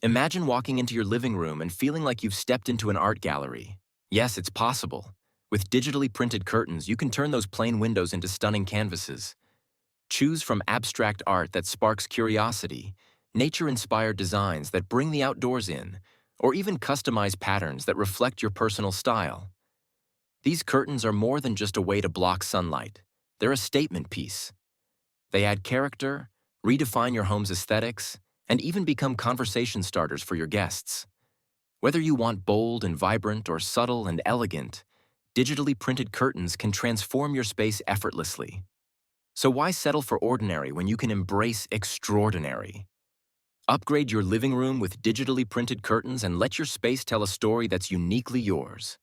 Imagine walking into your living room and feeling like you've stepped into an art gallery. Yes, it's possible. With digitally printed curtains, you can turn those plain windows into stunning canvases. Choose from abstract art that sparks curiosity, nature-inspired designs that bring the outdoors in, or even customized patterns that reflect your personal style. These curtains are more than just a way to block sunlight. They're a statement piece. They add character, redefine your home's aesthetics, and even become conversation starters for your guests. Whether you want bold and vibrant or subtle and elegant, digitally printed curtains can transform your space effortlessly. So why settle for ordinary when you can embrace extraordinary? Upgrade your living room with digitally printed curtains and let your space tell a story that's uniquely yours.